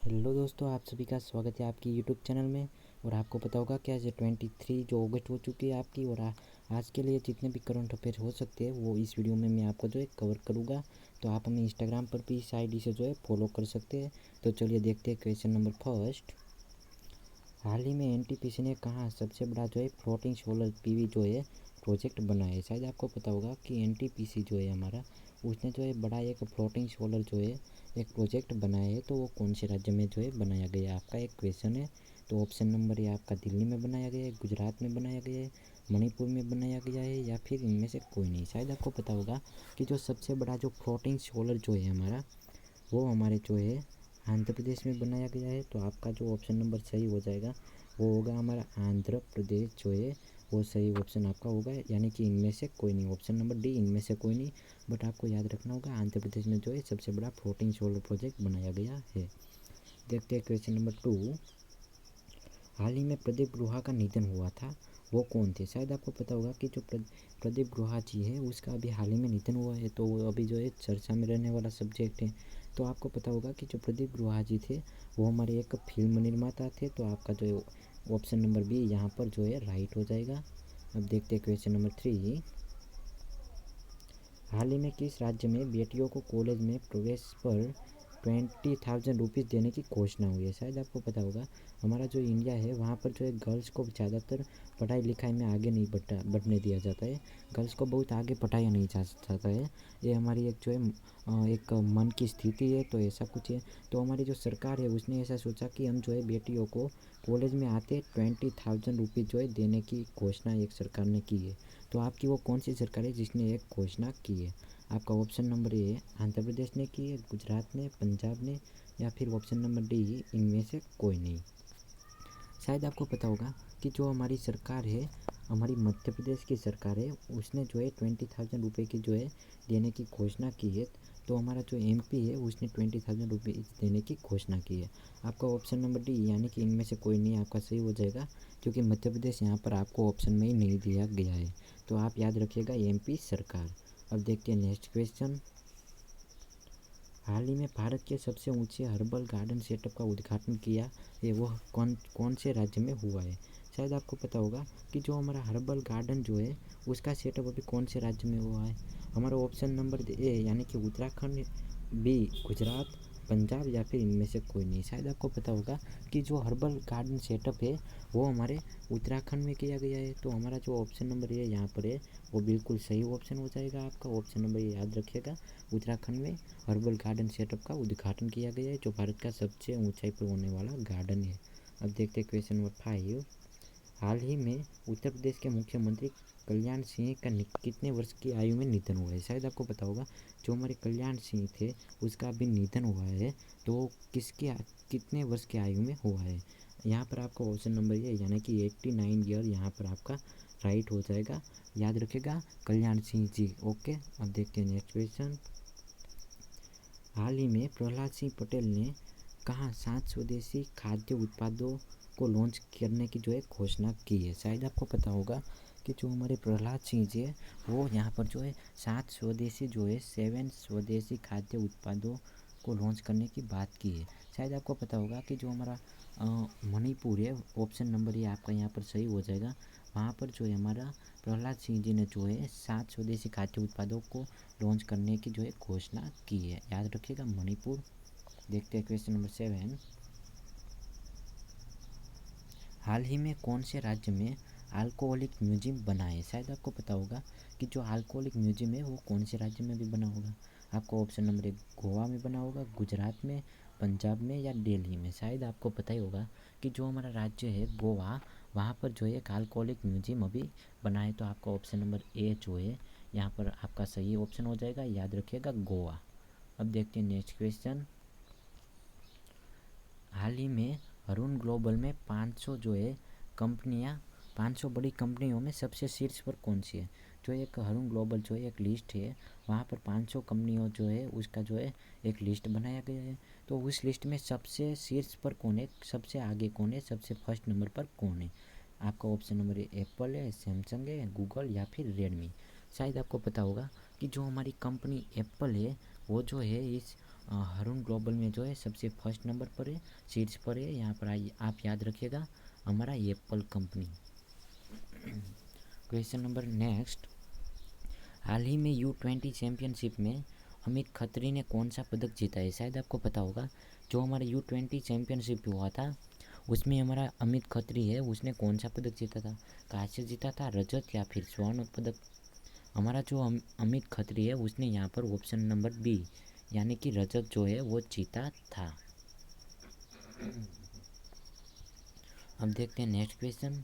Hello दोस्तों, आप सभी का स्वागत है आपकी यूट्यूब चैनल में। और आपको पता होगा कि आज 23 जो अगस्त हो चुकी है आपकी। और आज के लिए जितने भी करंट अफेयर हो सकते हैं वो इस वीडियो में मैं आपको जो है कवर करूँगा। तो आप हमें इंस्टाग्राम पर भी इस आईडी से जो है फॉलो कर सकते हैं। तो चलिए देखते हैं क्वेश्चन नंबर फर्स्ट। हाल ही में एनटीपीसी ने कहा सबसे बड़ा जो है फ्लोटिंग सोलर पीवी जो है प्रोजेक्ट बना है। शायद आपको पता होगा कि एनटीपीसी जो है हमारा, उसने जो है बड़ा एक फ्लोटिंग सोलर जो है एक प्रोजेक्ट बनाया है। तो वो कौन से राज्य में जो है बनाया गया है, आपका एक क्वेश्चन है। तो ऑप्शन नंबर ए आपका दिल्ली में बनाया गया है, गुजरात में बनाया गया है, मणिपुर में बनाया गया है, या फिर इनमें से कोई नहीं। शायद आपको पता होगा कि जो सबसे बड़ा जो फ्लोटिंग सोलर जो है हमारा, वो हमारे जो है आंध्र प्रदेश में बनाया गया है। तो आपका जो ऑप्शन नंबर सही हो जाएगा वो होगा हमारा आंध्र प्रदेश जो है वो सही ऑप्शन आपका होगा। यानी कि इनमें से कोई नहीं, ऑप्शन नंबर डी इनमें से कोई नहीं। बट आपको याद रखना होगा आंध्र प्रदेश में जो है सबसे बड़ा फ्लोटिंग सोलर प्रोजेक्ट बनाया गया है। देखते हैं क्वेश्चन नंबर 2। हाल ही में प्रदीप गुहा का निधन हुआ था, वो कौन थे? शायद आपको पता होगा कि जो प्रदीप गुहा जी है उसका अभी हाल ही में निधन हुआ है। तो वो अभी जो है चर्चा में रहने वाला सब्जेक्ट है। तो आपको पता होगा कि जो प्रदीप गुहा जी थे वो हमारे एक फिल्म निर्माता थे। तो आपका जो है ऑप्शन नंबर बी यहाँ पर जो है राइट हो जाएगा। अब देखते हैं क्वेश्चन नंबर 3। हाल ही में किस राज्य में बेटियों को कॉलेज में प्रवेश पर 20,000 रुपीज़ देने की घोषणा हुई है? शायद आपको पता होगा हमारा जो इंडिया है वहाँ पर जो है गर्ल्स को ज़्यादातर पढ़ाई लिखाई में आगे नहीं बढ़ने दिया जाता है। गर्ल्स को बहुत आगे पढ़ाया नहीं जाता है। ये हमारी एक जो है एक मन की स्थिति है। तो ऐसा कुछ है। तो हमारी जो सरकार है उसने ऐसा सोचा कि हम जो है बेटियों को कॉलेज में आते 20,000 रुपीज़ जो है देने की घोषणा एक सरकार ने की है। तो आपकी वो कौन सी सरकार है जिसने एक घोषणा की है? आपका option number A Andhra Pradesh ने की है, गुजरात ने, पंजाब ने, या फिर ऑप्शन नंबर डी इनमें से कोई नहीं। शायद आपको पता होगा कि जो हमारी सरकार है, हमारी मध्य प्रदेश की सरकार है, उसने जो है 20,000 रुपये की जो है देने की घोषणा की है। तो हमारा जो एमपी है उसने 20,000 रुपये देने की घोषणा की है। आपका ऑप्शन नंबर डी यानी कि इनमें से कोई नहीं आपका सही हो जाएगा, क्योंकि मध्य प्रदेश यहाँ पर आपको ऑप्शन में ही नहीं दिया गया है। तो आप याद रखिएगा एमपी सरकार। अब देखते हैं नेक्स्ट क्वेश्चन। हाल ही में भारत के सबसे ऊंचे हर्बल गार्डन सेटअप का उद्घाटन किया है, वो कौन से राज्य में हुआ है? शायद आपको पता होगा कि जो हमारा हर्बल गार्डन जो है उसका सेटअप अभी कौन से राज्य में हुआ है। हमारा ऑप्शन नंबर ए यानी कि उत्तराखंड, बी गुजरात, पंजाब, या फिर इनमें से कोई नहीं। शायद आपको पता होगा कि जो हर्बल गार्डन सेटअप है वो हमारे उत्तराखंड में किया गया है। तो हमारा जो ऑप्शन नंबर ए यहाँ पर है वो बिल्कुल सही ऑप्शन हो जाएगा आपका। ऑप्शन नंबर ए याद रखिएगा, उत्तराखंड में हर्बल गार्डन सेटअप का उद्घाटन किया गया है, जो भारत का सबसे ऊंचाई पर होने वाला गार्डन है। अब देखते हैं क्वेश्चन नंबर 5। हाल ही में उत्तर प्रदेश के मुख्यमंत्री कल्याण सिंह का कितने वर्ष की आयु में निधन हुआ है? शायद आपको पता होगा जो हमारे कल्याण सिंह थे उसका अभी निधन हुआ है। तो कितने वर्ष की आयु में हुआ है? यहाँ पर आपका ऑप्शन नंबर ये यानी कि 89 ईयर यहाँ पर आपका राइट हो जाएगा। याद रखेगा कल्याण सिंह जी। ओके, अब देखते हैं नेक्स्ट क्वेश्चन। हाल ही में प्रहलाद सिंह पटेल ने कहा 7 स्वदेशी खाद्य उत्पादों को लॉन्च करने की जो है घोषणा की है? शायद आपको पता होगा कि जो हमारे प्रहलाद सिंह जी है वो यहाँ पर जो है 7 स्वदेशी जो है 7 स्वदेशी खाद्य उत्पादों को लॉन्च करने की बात की है। शायद आपको पता होगा कि जो हमारा मणिपुर है, ऑप्शन नंबर ये आपका यहाँ पर सही हो जाएगा। वहाँ पर जो है हमारा प्रहलाद सिंह जी ने जो है 7 स्वदेशी खाद्य उत्पादों को लॉन्च करने की जो है घोषणा की है। याद रखिएगा मणिपुर। देखते हैं क्वेश्चन नंबर 7। हाल ही में कौन से राज्य में अल्कोहलिक म्यूजियम बना है? शायद आपको पता होगा कि जो अल्कोहलिक म्यूजियम है वो कौन से राज्य में भी बना होगा। आपको ऑप्शन नंबर एक गोवा में बना होगा, गुजरात में, पंजाब में, या दिल्ली में। शायद आपको पता ही होगा कि जो हमारा राज्य है गोवा, वहाँ पर जो है एक अल्कोहलिक म्यूजियम अभी बना है। तो आपका ऑप्शन नंबर ए जो है यहाँ पर आपका सही ऑप्शन हो जाएगा। याद रखिएगा गोवा। अब देखते हैं नेक्स्ट क्वेश्चन। हाल ही में अरुण ग्लोबल में 500 जो है कंपनियां, 500 बड़ी कंपनियों में सबसे शीर्ष पर कौन सी है? जो एक अरुण ग्लोबल जो है एक लिस्ट है, वहाँ पर 500 कंपनियों जो है उसका जो है एक लिस्ट बनाया गया है। तो उस लिस्ट में सबसे शीर्ष पर कौन है, सबसे आगे कौन है, सबसे फर्स्ट नंबर पर कौन है? आपका ऑप्शन नंबर एप्पल है, सैमसंग है, गूगल, या फिर रेडमी। शायद आपको पता होगा कि जो हमारी कंपनी एप्पल है वो जो है इस हरुण ग्लोबल में जो है सबसे फर्स्ट नंबर पर है, शीर्ष पर है। यहाँ पर आप याद रखिएगा हमारा Apple company. Question number next, हाल ही में U20 चैम्पियनशिप में अमित खत्री ने कौन सा पदक जीता है? शायद आपको पता होगा, जो हमारा U20 चैम्पियनशिप हुआ था उसमें हमारा अमित खत्री है, उसने कौन सा पदक जीता था? कांस्य जीता था, रजत या फिर स्वर्ण पदक? हमारा जो अमित खत्री है उसने यहाँ पर ऑप्शन नंबर बी यानी कि रजत जो है वो जीता था। अब देखते हैं नेक्स्ट क्वेश्चन,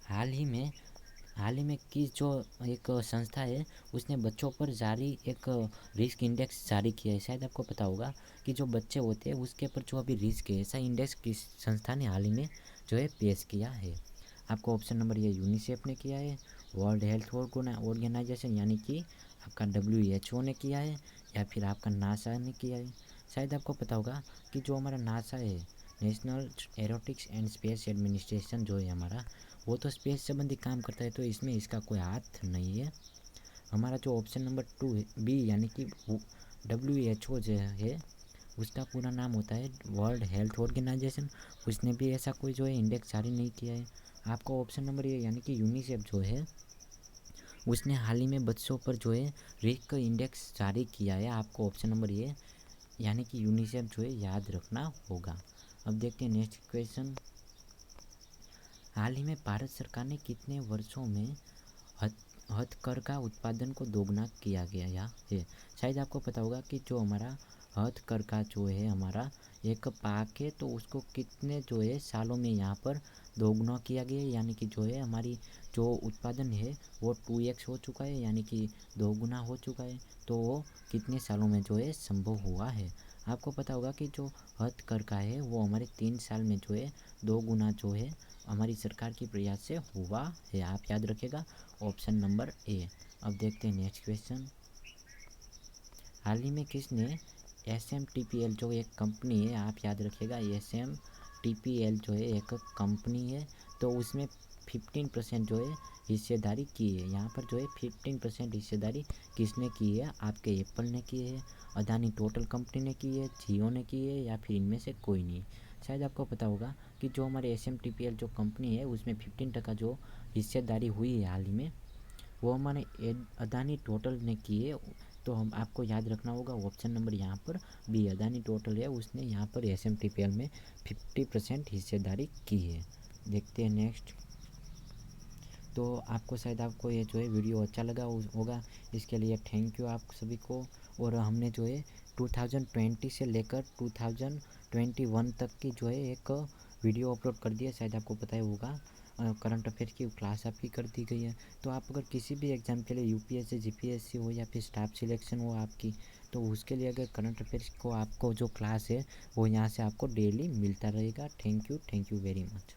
हाल ही में किस जो एक संस्था है उसने बच्चों पर जारी एक रिस्क इंडेक्स जारी किया है? शायद आपको पता होगा कि जो बच्चे होते हैं उसके ऊपर जो अभी रिस्क है, ऐसा इंडेक्स किस संस्था ने हाल ही में जो है पेश किया है? आपको ऑप्शन नंबर ये यूनिसेफ ने किया है, वर्ल्ड हेल्थ ऑर्गेनाइजेशन यानी कि आपका WHO ने किया है, या फिर आपका नासा ने किया है? शायद आपको पता होगा कि जो हमारा नासा है, नेशनल एरोटिक्स एंड स्पेस एडमिनिस्ट्रेशन जो है हमारा, वो तो स्पेस संबंधी काम करता है, तो इसमें इसका कोई हाथ नहीं है। हमारा जो ऑप्शन नंबर 2 है बी यानी कि WHO जो है उसका पूरा नाम होता है वर्ल्ड हेल्थ ऑर्गेनाइजेशन, उसने भी ऐसा कोई जो है इंडेक्स जारी नहीं किया है। आपको ऑप्शन नंबर ये यानी कि यूनिसेफ जो है उसने हाल ही में बच्चों पर जो है रिस्क इंडेक्स जारी किया है। आपको ऑप्शन नंबर ये यानी कि यूनिसेफ जो है याद रखना होगा। अब देखते हैं नेक्स्ट क्वेश्चन, हाल ही में भारत सरकार ने कितने वर्षों में हथकरघा उत्पादन को दोगुना किया गया है? शायद आपको पता होगा कि जो हमारा हथकरघा जो है हमारा एक पाक है, तो उसको कितने जो है सालों में यहाँ पर दोगुना किया गया है, यानी कि जो है हमारी जो उत्पादन है वो 2x हो चुका है, यानी कि दोगुना हो चुका है। तो वो कितने सालों में जो है संभव हुआ है? आपको पता होगा कि जो हथकरघा है वो हमारे 3 साल में जो है 2 गुना जो है हमारी सरकार की प्रयास से हुआ है। आप याद रखिएगा ऑप्शन नंबर ए। अब देखते हैं नेक्स्ट क्वेश्चन, हाल ही में किसने SMTPL जो एक कंपनी है, आप याद रखिएगा SMTPL जो है एक कंपनी है, तो उसमें 15% जो है हिस्सेदारी की है। यहाँ पर जो है 15% हिस्सेदारी किसने की है? आपके एप्पल ने की है, अदानी टोटल कंपनी ने की है, जियो ने की है, या फिर इनमें से कोई नहीं? शायद आपको पता होगा कि जो हमारे SMTPL जो कंपनी है उसमें 15% जो हिस्सेदारी हुई है हाल ही में, वो हमारे अदानी टोटल ने की है। तो हम आपको याद रखना होगा ऑप्शन नंबर यहाँ पर बी, अदानी टोटल है उसने यहाँ पर SMTPL में 50% हिस्सेदारी की है। देखते हैं नेक्स्ट, तो आपको शायद आपको ये जो है वीडियो अच्छा लगा होगा, इसके लिए थैंक यू आप सभी को। और हमने जो है 2020 से लेकर 2021 तक की जो है एक वीडियो अपलोड कर दिया, शायद आपको पता ही होगा। करंट अफेयर्स की क्लास आपकी कर दी गई है, तो आप अगर किसी भी एग्ज़ाम के लिए UPSC GPSC हो या फिर स्टाफ सिलेक्शन हो आपकी, तो उसके लिए अगर करंट अफेयर्स को आपको जो क्लास है वो यहाँ से आपको डेली मिलता रहेगा। Thank you very much.